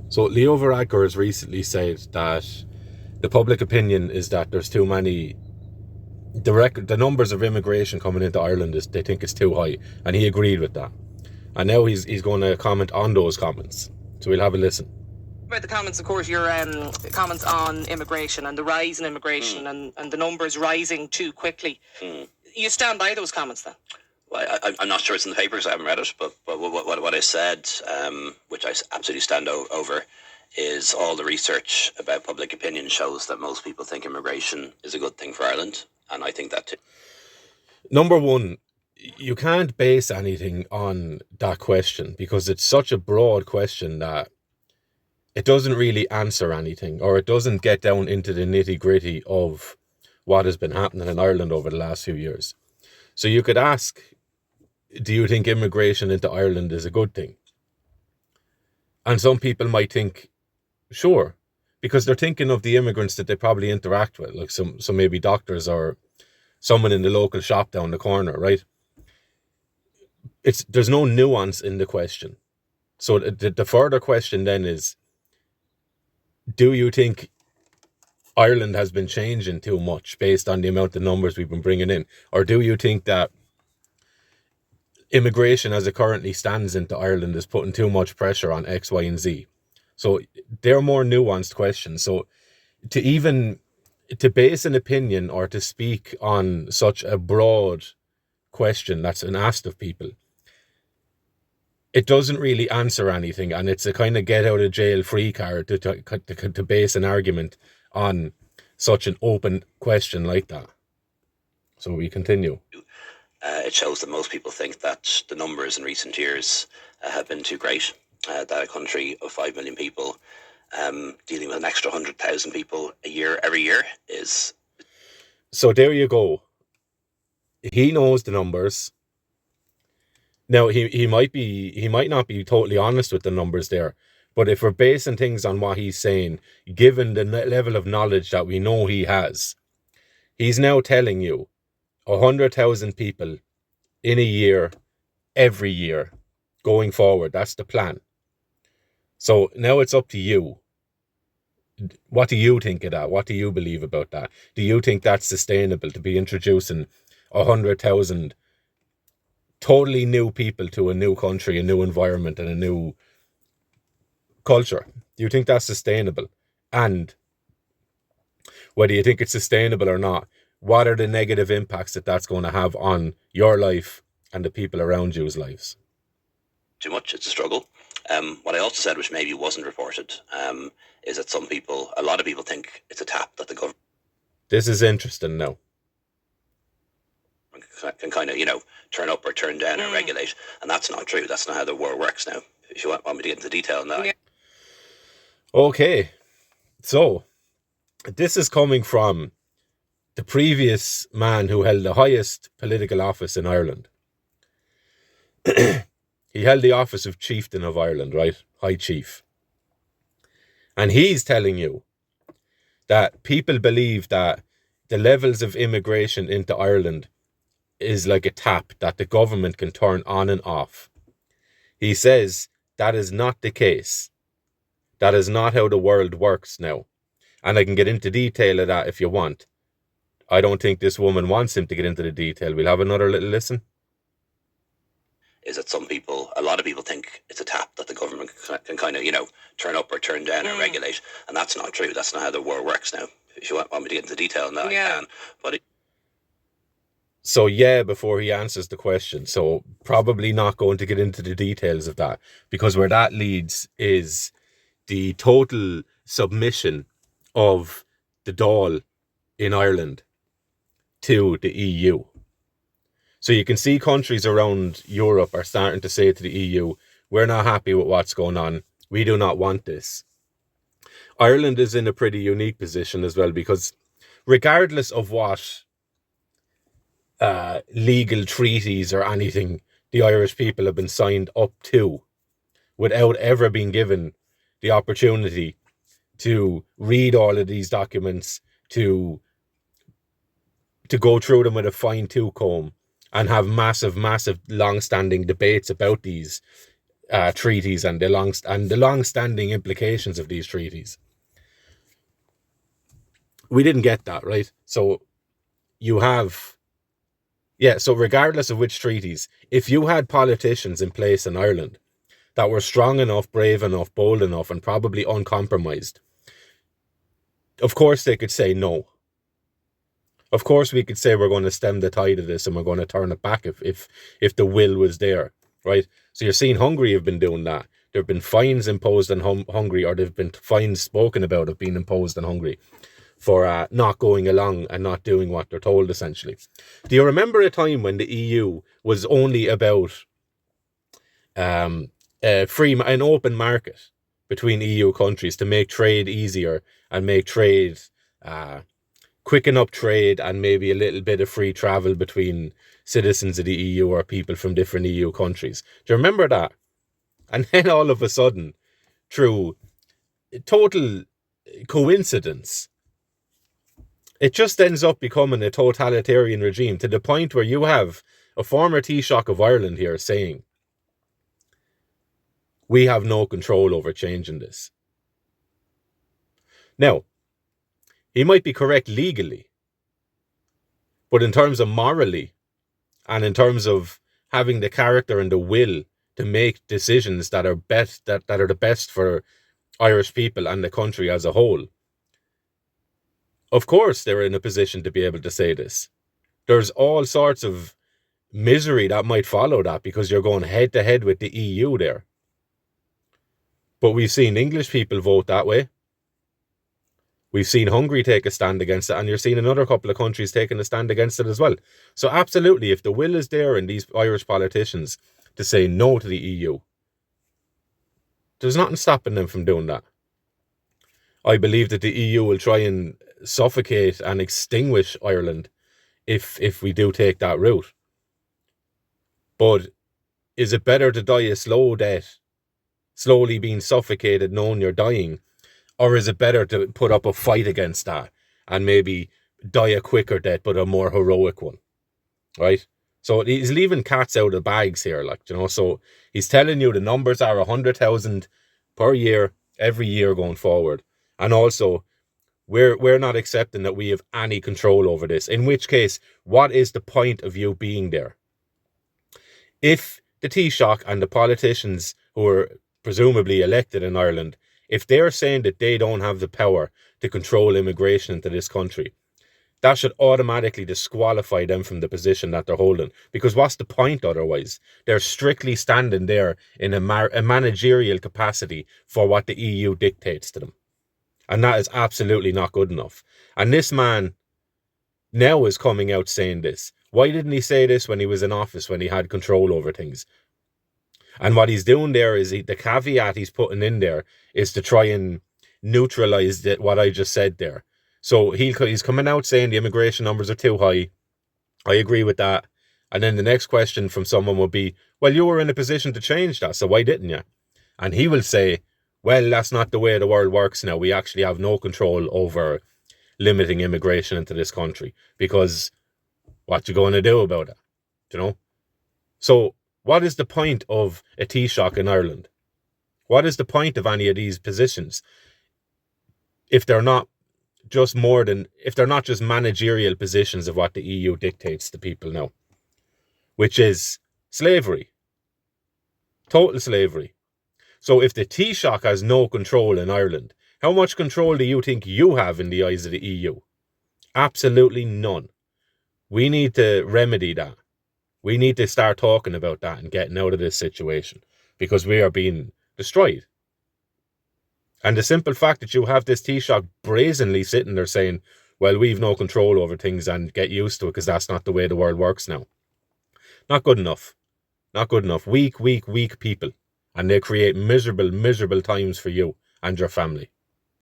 So Leo Varadkar has recently said that the public opinion is that there's too many. The numbers of immigration coming into Ireland is they think it's too high, and he agreed with that. And now he's going to comment on those comments. So we'll have a listen. About the comments, of course, your comments on immigration and the rise in immigration and the numbers rising too quickly. You stand by those comments then? Well, I'm not sure it's in the papers. I haven't read it, but what I said, which I absolutely stand over, is all the research about public opinion shows that most people think immigration is a good thing for Ireland, and I think that too. Number one, you can't base anything on that question because it's such a broad question that it doesn't really answer anything, or it doesn't get down into the nitty-gritty of what has been happening in Ireland over the last few years. So you could ask, do you think immigration into Ireland is a good thing? And some people might think, sure, because they're thinking of the immigrants that they probably interact with, like some maybe doctors or someone in the local shop down the corner, right? There's no nuance in the question. So the further question then is, do you think Ireland has been changing too much based on the amount of numbers we've been bringing in? Or do you think that immigration as it currently stands into Ireland is putting too much pressure on X, Y, and Z? So they're more nuanced questions. So to base an opinion or to speak on such a broad question that's been asked of people, it doesn't really answer anything, and it's a kind of get out of jail free card to base an argument on such an open question like that. So we continue. It shows that most people think that the numbers in recent years have been too great, that a country of 5 million people dealing with an extra 100,000 people every year is... So there you go. He knows the numbers. Now, he might not be totally honest with the numbers there, but if we're basing things on what he's saying, given the level of knowledge that we know he has, he's now telling you 100,000 people in a year, every year, going forward. That's the plan. So now it's up to you. What do you think of that? What do you believe about that? Do you think that's sustainable to be introducing 100,000 totally new people to a new country, a new environment, and a new culture? Do you think that's sustainable? And whether you think it's sustainable or not, what are the negative impacts that that's going to have on your life and the people around you's lives? Too much. It's a struggle. What I also said, which maybe wasn't reported, is that a lot of people think it's a tap that the government... This is interesting now. Can kind of, turn up or turn down or regulate. And that's not true. That's not how the world works now. If you want me to get into detail on that. Yeah. Okay. So, this is coming from the previous man who held the highest political office in Ireland. He held the office of Chieftain of Ireland, right? High Chief. And he's telling you that people believe that the levels of immigration into Ireland is like a tap that the government can turn on and off. He says that is not the case. That is not how the world works now. And I can get into detail of that if you want. I don't think this woman wants him to get into the detail. We'll have another little listen. Is that a lot of people think it's a tap that the government can kind of, turn up or turn down or regulate. And that's not true. That's not how the world works now. If you want me to get into detail on that, I can. But So yeah, before he answers the question. So probably not going to get into the details of that, because where that leads is the total submission of the Dáil in Ireland to the EU. So you can see countries around Europe are starting to say to the EU, we're not happy with what's going on. We do not want this. Ireland is in a pretty unique position as well, because regardless of what legal treaties or anything the Irish people have been signed up to, without ever being given the opportunity to read all of these documents, to go through them with a fine-tooth comb and have massive long-standing debates about these treaties and the long-standing implications of these treaties. We didn't get that, right? So you have, so regardless of which treaties, if you had politicians in place in Ireland that were strong enough, brave enough, bold enough, and probably uncompromised, of course they could say no. Of course we could say we're going to stem the tide of this and we're going to turn it back if the will was there, right? So you're seeing Hungary have been doing that. There have been fines imposed on Hungary, or there have been fines spoken about of being imposed on Hungary for not going along and not doing what they're told, essentially. Do you remember a time when the EU was only about an open market between EU countries to make trade easier and make trade quicken up trade and maybe a little bit of free travel between citizens of the EU or people from different EU countries? Do you remember that? And then all of a sudden, through total coincidence, it just ends up becoming a totalitarian regime, to the point where you have a former Taoiseach of Ireland here saying, we have no control over changing this. Now, he might be correct legally, but in terms of morally, and in terms of having the character and the will to make decisions that are the best for Irish people and the country as a whole, of course they're in a position to be able to say this. There's all sorts of misery that might follow that, because you're going head to head with the EU there. But we've seen English people vote that way. We've seen Hungary take a stand against it, and you're seeing another couple of countries taking a stand against it as well. So absolutely, if the will is there in these Irish politicians to say no to the EU, there's nothing stopping them from doing that. I believe that the EU will try and suffocate and extinguish Ireland if we do take that route. But is it better to die a slow death, slowly being suffocated knowing you're dying, or is it better to put up a fight against that and maybe die a quicker death but a more heroic one, right? So he's leaving cats out of bags here, so he's telling you the numbers are 100,000 per year, every year going forward. And also, we're not accepting that we have any control over this, in which case, what is the point of you being there? If the Taoiseach and the politicians who are presumably elected in Ireland, if they're saying that they don't have the power to control immigration into this country, that should automatically disqualify them from the position that they're holding. Because what's the point otherwise? They're strictly standing there in a managerial capacity for what the EU dictates to them. And that is absolutely not good enough. And this man now is coming out saying this. Why didn't he say this when he was in office, when he had control over things? And what he's doing there is the caveat he's putting in there is to try and neutralize what I just said there. So he's coming out saying the immigration numbers are too high. I agree with that. And then the next question from someone would be, well, you were in a position to change that, so why didn't you? And he will say, well, that's not the way the world works now. We actually have no control over limiting immigration into this country, because what you going to do about it? So what is the point of a Taoiseach in Ireland? What is the point of any of these positions if they're not just managerial positions of what the EU dictates to people now, which is slavery, total slavery? So if the Taoiseach has no control in Ireland, how much control do you think you have in the eyes of the EU? Absolutely none. We need to remedy that. We need to start talking about that and getting out of this situation, because we are being destroyed. And the simple fact that you have this Taoiseach brazenly sitting there saying, well, we've no control over things and get used to it because that's not the way the world works now. Not good enough. Not good enough. Weak people. And they create miserable, miserable times for you and your family.